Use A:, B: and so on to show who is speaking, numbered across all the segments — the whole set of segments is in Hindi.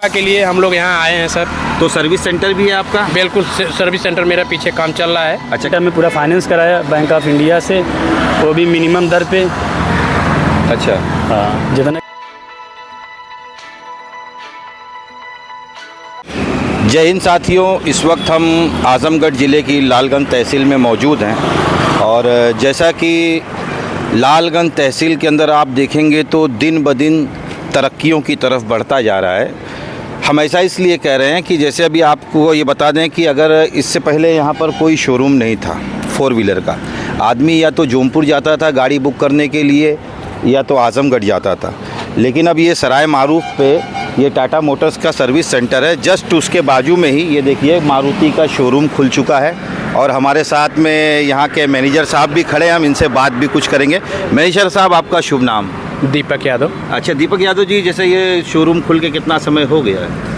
A: के लिए हम लोग यहाँ आए हैं सर।
B: तो सर्विस सेंटर भी है आपका?
A: बिल्कुल, सर्विस सेंटर मेरा पीछे काम चल रहा है।
B: अच्छा,
C: मैं पूरा फाइनेंस कराया बैंक ऑफ इंडिया से, वो भी मिनिमम दर पे।
B: अच्छा,
C: हाँ, जितना।
B: जय हिंद साथियों, इस वक्त हम आजमगढ़ ज़िले की लालगंज तहसील में मौजूद हैं और जैसा कि लालगंज तहसील के अंदर आप देखेंगे तो दिन ब दिन तरक्कियों की तरफ बढ़ता जा रहा है। हम ऐसा इसलिए कह रहे हैं कि जैसे अभी आपको ये बता दें कि अगर इससे पहले यहाँ पर कोई शोरूम नहीं था 4 व्हीलर का, आदमी या तो जौनपुर जाता था गाड़ी बुक करने के लिए या तो आजमगढ़ जाता था, लेकिन अब ये सराय मारूफ पे ये टाटा मोटर्स का सर्विस सेंटर है। जस्ट उसके बाजू में ही ये देखिए मारुति का शोरूम खुल चुका है और हमारे साथ में यहाँ के मैनेजर साहब भी खड़े हैं, हम इनसे बात भी कुछ करेंगे। मैनेजर साहब, आपका शुभ नाम?
A: दीपक यादव।
B: अच्छा, दीपक यादव जी, जैसे ये शोरूम खुल के कितना समय हो गया है?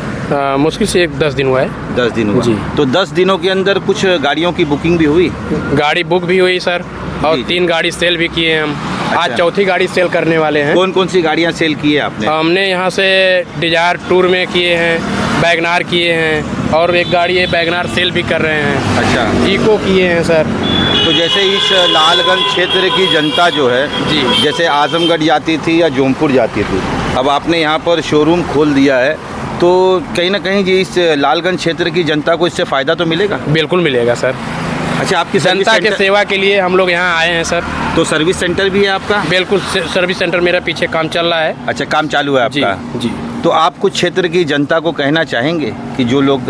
A: मुश्किल से 10 दिन हुआ है।
B: 10 दिन हुआ
A: जी।
B: तो 10 दिनों के अंदर कुछ गाड़ियों की बुकिंग भी हुई?
A: गाड़ी बुक भी हुई सर, और
B: जी।
A: 3 गाड़ी सेल भी किए हैं हम।
B: अच्छा।
A: आज चौथी गाड़ी सेल करने वाले हैं।
B: कौन कौन सी गाड़ियाँ सेल की है आपने?
A: हमने यहाँ से डिजायर टूर में किए हैं, वैगनार किए हैं, और एक गाड़ी है वैगनार सेल भी कर रहे हैं।
B: अच्छा,
A: इको किए हैं सर।
B: तो जैसे इस लालगंज क्षेत्र की जनता जो है
A: जी,
B: जैसे आजमगढ़ जाती थी या जौनपुर जाती थी, अब आपने यहाँ पर शोरूम खोल दिया है, तो कहीं ना कहीं जी इस लालगंज क्षेत्र की जनता को इससे फ़ायदा तो मिलेगा?
A: बिल्कुल मिलेगा सर।
B: अच्छा, आपकी
A: जनता के सेवा के लिए हम लोग यहाँ आए हैं सर।
B: तो सर्विस सेंटर भी है आपका?
A: बिल्कुल, सर्विस सेंटर मेरा पीछे काम चल रहा है।
B: अच्छा, काम चालू है
A: जी
B: आपका?
A: जी।
B: तो आप कुछ क्षेत्र की जनता को कहना चाहेंगे कि जो लोग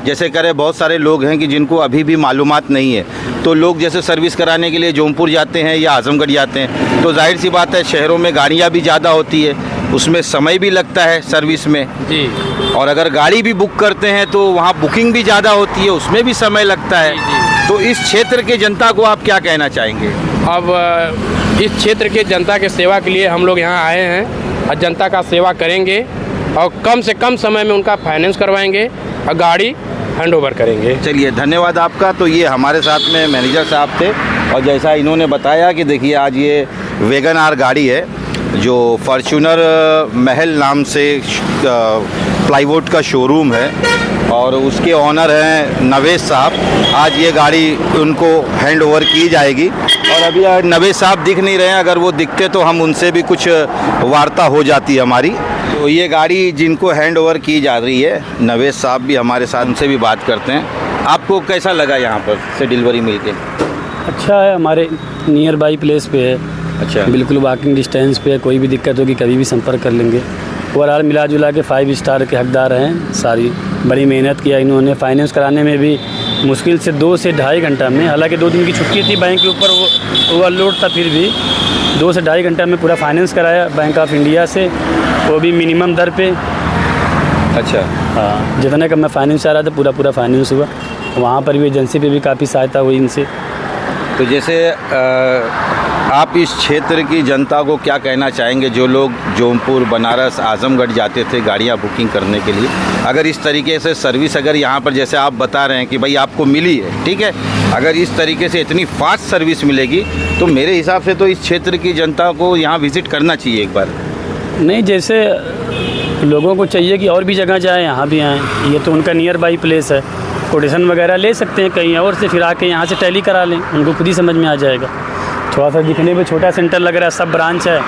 B: जैसे करें, बहुत सारे लोग हैं कि जिनको अभी भी मालूमात नहीं है, तो लोग जैसे सर्विस कराने के लिए जौनपुर जाते हैं या आजमगढ़ जाते हैं, तो जाहिर सी बात है शहरों में गाड़ियाँ भी ज़्यादा होती है, उसमें समय भी लगता है सर्विस में
A: जी।
B: और अगर गाड़ी भी बुक करते हैं तो वहाँ बुकिंग भी ज़्यादा होती है, उसमें भी समय लगता है।
A: जी।
B: तो इस क्षेत्र के जनता को आप क्या कहना चाहेंगे?
A: अब इस क्षेत्र के जनता के सेवा के लिए हम लोग यहाँ आए हैं और जनता का सेवा करेंगे और कम से कम समय में उनका फाइनेंस करवाएंगे और गाड़ी हैंड ओवर करेंगे।
B: चलिए, धन्यवाद आपका। तो ये हमारे साथ में मैनेजर साहब थे और जैसा इन्होंने बताया कि देखिए आज ये वैगनार गाड़ी है जो फॉर्च्यूनर महल नाम से प्लाईवुड का शोरूम है और उसके ऑनर हैं नवेश साहब। आज ये गाड़ी उनको हैंड ओवर की जाएगी और अभी नवेश साहब दिख नहीं रहे हैं, अगर वो दिखते तो हम उनसे भी कुछ वार्ता हो जाती हमारी। तो ये गाड़ी जिनको हैंड ओवर की जा रही है, नवेश साहब भी हमारे साथ, उनसे भी बात करते हैं। आपको कैसा लगा यहाँ पर से डिलीवरी मिलके?
C: अच्छा है, हमारे नियर बाई प्लेस पे है।
B: अच्छा,
C: बिल्कुल वॉकिंग डिस्टेंस पे है, कोई भी दिक्कत होगी कभी भी संपर्क कर लेंगे। ओवरऑल मिला जुला के 5 स्टार के हकदार हैं। सारी बड़ी मेहनत किया इन्होंने, फाइनेंस कराने में भी मुश्किल से 2 से ढाई घंटा में, हालांकि 2 दिन की छुट्टी थी बैंक के ऊपर, वो ओवरलोड था, फिर भी 2 से ढाई घंटा में पूरा फाइनेंस कराया बैंक ऑफ इंडिया से, वो भी मिनिमम दर पे।
B: अच्छा,
C: हाँ, जितने का मैं फाइनेंस चाह रहा था पूरा फाइनेंस हुआ। वहाँ पर भी एजेंसी पे भी काफ़ी सहायता हुई इनसे।
B: तो जैसे आप इस क्षेत्र की जनता को क्या कहना चाहेंगे जो लोग जौनपुर, बनारस, आजमगढ़ जाते थे गाड़ियाँ बुकिंग करने के लिए, अगर इस तरीके से सर्विस अगर यहाँ पर जैसे आप बता रहे हैं कि भाई आपको मिली है, ठीक है, अगर इस तरीके से इतनी फास्ट सर्विस मिलेगी तो मेरे हिसाब से तो इस क्षेत्र की जनता को यहाँ विज़िट करना चाहिए एक बार।
C: नहीं, जैसे लोगों को चाहिए कि और भी जगह जाएँ, यहाँ भी आएँ, ये तो उनका नियर बाई प्लेस है। कोटेशन वगैरह ले सकते हैं कहीं और से, फिर आके यहाँ से टैली करा लें, उनको खुद ही समझ में आ जाएगा। थोड़ा सा दिखने में छोटा सेंटर लग रहा है, सब ब्रांच है,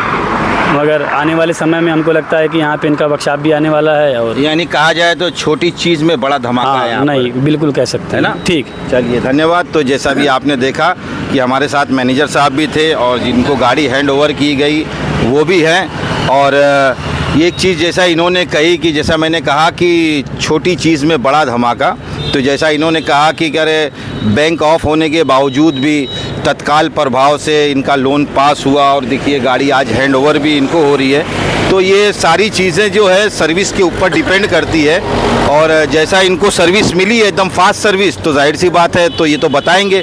C: मगर आने वाले समय में हमको लगता है कि यहाँ पे इनका वर्कशॉप भी आने वाला है। और
B: यानी कहा जाए तो छोटी चीज़ में बड़ा धमाका है यहाँ
C: नहीं,
B: पर।
C: बिल्कुल कह सकते हैं
B: ना?
C: ठीक,
B: चलिए, धन्यवाद। तो जैसा भी आपने देखा कि हमारे साथ मैनेजर साहब भी थे और जिनको गाड़ी हैंड ओवर की गई वो भी हैं। और ये एक चीज़ जैसा इन्होंने कही कि जैसा मैंने कहा कि छोटी चीज़ में बड़ा धमाका, तो जैसा इन्होंने कहा कि क्या रे बैंक ऑफ होने के बावजूद भी तत्काल प्रभाव से इनका लोन पास हुआ और देखिए गाड़ी आज हैंड ओवर भी इनको हो रही है। तो ये सारी चीज़ें जो है सर्विस के ऊपर डिपेंड करती है और जैसा इनको सर्विस मिली है एकदम फास्ट सर्विस, तो जाहिर सी बात है तो ये तो बताएंगे।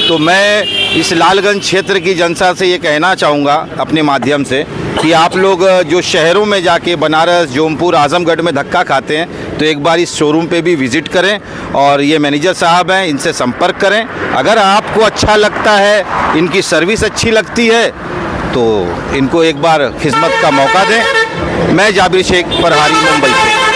B: तो मैं इस लालगंज क्षेत्र की जनता से ये कहना चाहूँगा अपने माध्यम से कि आप लोग जो शहरों में जाके बनारस, जौनपुर, आजमगढ़ में धक्का खाते हैं तो एक बार इस शोरूम पे भी विज़िट करें और ये मैनेजर साहब हैं, इनसे संपर्क करें। अगर आपको अच्छा लगता है, इनकी सर्विस अच्छी लगती है तो इनको एक बार खिदमत का मौका दें। मैं जाबिर शेख, प्रहारी, मुंबई से।